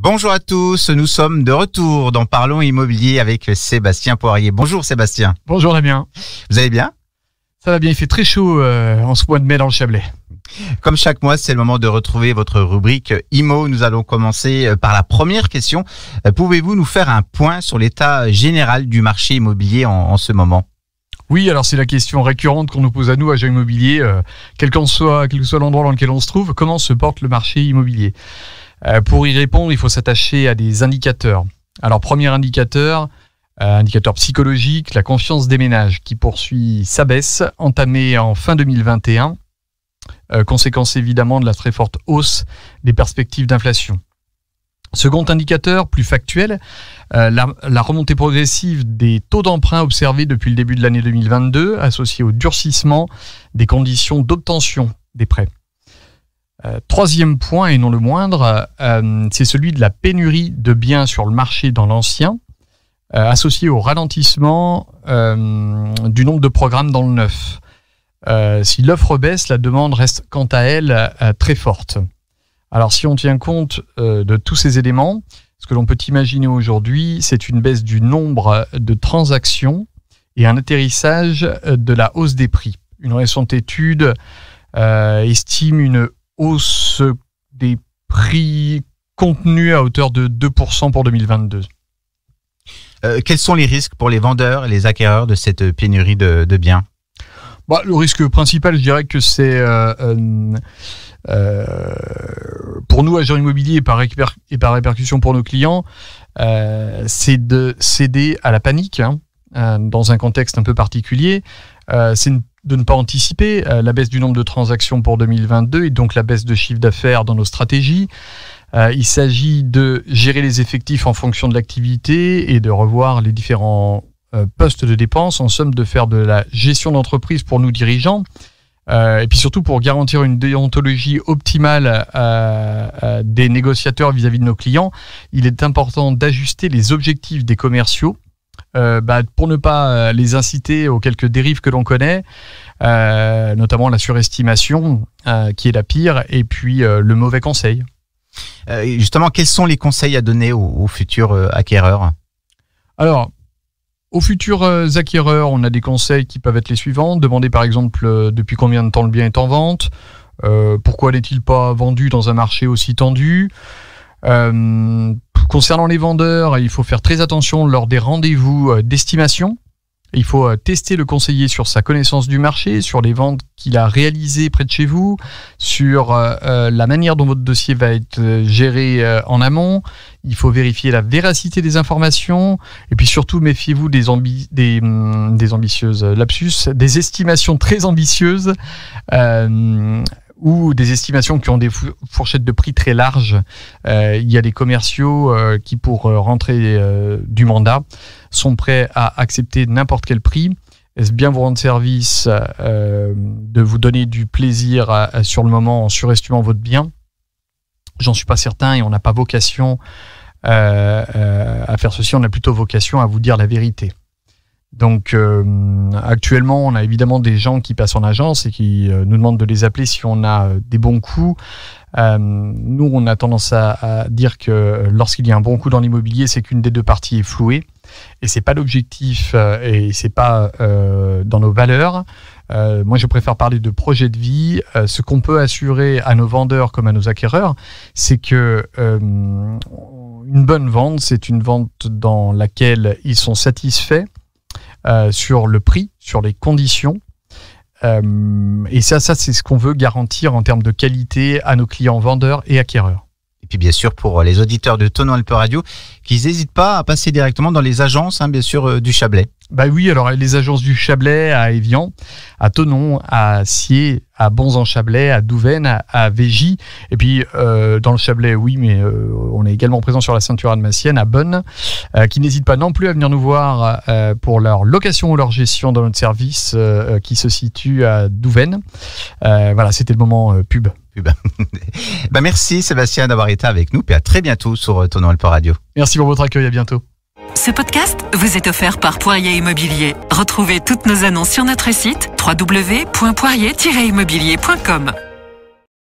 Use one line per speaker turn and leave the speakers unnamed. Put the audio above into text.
Bonjour à tous, nous sommes de retour dans Parlons Immobilier avec Sébastien Poirier. Bonjour Sébastien.
Bonjour Damien.
Vous allez bien ?
Ça va bien, il fait très chaud en ce mois de mai dans le Chablais.
Comme chaque mois, c'est le moment de retrouver votre rubrique IMO. Nous allons commencer par la première question. Pouvez-vous nous faire un point sur l'état général du marché immobilier en ce moment ?
Oui, alors c'est la question récurrente qu'on nous pose à nous, agents immobiliers, quel que soit l'endroit dans lequel on se trouve, comment se porte le marché immobilier ? Pour y répondre, il faut s'attacher à des indicateurs. Alors, premier indicateur psychologique, la confiance des ménages qui poursuit sa baisse, entamée en fin 2021, conséquence évidemment de la très forte hausse des perspectives d'inflation. Second indicateur, plus factuel, la remontée progressive des taux d'emprunt observés depuis le début de l'année 2022, associée au durcissement des conditions d'obtention des prêts. Troisième point, et non le moindre, c'est celui de la pénurie de biens sur le marché dans l'ancien, associé au ralentissement du nombre de programmes dans le neuf. Si l'offre baisse, la demande reste quant à elle très forte. Alors si on tient compte de tous ces éléments, ce que l'on peut imaginer aujourd'hui, c'est une baisse du nombre de transactions et un atterrissage de la hausse des prix. Une récente étude estime une hausse des prix contenus à hauteur de 2% pour 2022.
Quels sont les risques pour les vendeurs et les acquéreurs de cette pénurie de biens ?
Le risque principal, je dirais que c'est pour nous, agents immobiliers et par répercussion pour nos clients, c'est de céder à la panique dans un contexte un peu particulier. C'est de ne pas anticiper la baisse du nombre de transactions pour 2022 et donc la baisse de chiffre d'affaires dans nos stratégies. Il s'agit de gérer les effectifs en fonction de l'activité et de revoir les différents postes de dépenses, en somme de faire de la gestion d'entreprise pour nous dirigeants et puis surtout pour garantir une déontologie optimale des négociateurs vis-à-vis de nos clients. Il est important d'ajuster les objectifs des commerciaux pour ne pas les inciter aux quelques dérives que l'on connaît, notamment la surestimation qui est la pire, et puis le mauvais conseil.
Justement, quels sont les conseils à donner aux futurs acquéreurs ? Alors,
aux futurs acquéreurs, on a des conseils qui peuvent être les suivants. Demander par exemple depuis combien de temps le bien est en vente, pourquoi n'est-il pas vendu dans un marché aussi tendu. Concernant les vendeurs, il faut faire très attention lors des rendez-vous d'estimation. Il faut tester le conseiller sur sa connaissance du marché, sur les ventes qu'il a réalisées près de chez vous, sur la manière dont votre dossier va être géré en amont. Il faut vérifier la véracité des informations et puis surtout méfiez-vous des ambitieuses lapsus, des estimations très ambitieuses ou des estimations qui ont des fourchettes de prix très larges. Il y a des commerciaux qui, pour rentrer du mandat, sont prêts à accepter n'importe quel prix. Est-ce bien vous rendre service de vous donner du plaisir sur le moment en surestimant votre bien ? J'en suis pas certain et on n'a pas vocation à faire ceci, on a plutôt vocation à vous dire la vérité. Donc actuellement, on a évidemment des gens qui passent en agence et qui nous demandent de les appeler si on a des bons coups. Nous, on a tendance à dire que lorsqu'il y a un bon coup dans l'immobilier, c'est qu'une des deux parties est flouée. Et c'est pas l'objectif et c'est pas dans nos valeurs. Moi, je préfère parler de projet de vie. Ce qu'on peut assurer à nos vendeurs comme à nos acquéreurs, c'est que une bonne vente, c'est une vente dans laquelle ils sont satisfaits sur le prix, sur les conditions. Et ça c'est ce qu'on veut garantir en termes de qualité à nos clients vendeurs et acquéreurs.
Et puis bien sûr pour les auditeurs de Thonon Alpes Radio, qu'ils n'hésitent pas à passer directement dans les agences, bien sûr, du Chablais.
Oui, alors les agences du Chablais à Évian, à Thonon, à Sciez, à Bonzan-Chablais, à Douvaine, à Végy. Et puis dans le Chablais, oui, mais on est également présent sur la ceinture alsacienne, à Bonn, qui n'hésitent pas non plus à venir nous voir pour leur location ou leur gestion dans notre service qui se situe à Douvaine. Voilà, c'était le moment pub.
Merci Sébastien d'avoir été avec nous, puis à très bientôt sur Thonon Alpes Radio.
Merci pour votre accueil, à bientôt.
Ce podcast vous est offert par Poirier Immobilier. Retrouvez toutes nos annonces sur notre site www.poirier-immobilier.com.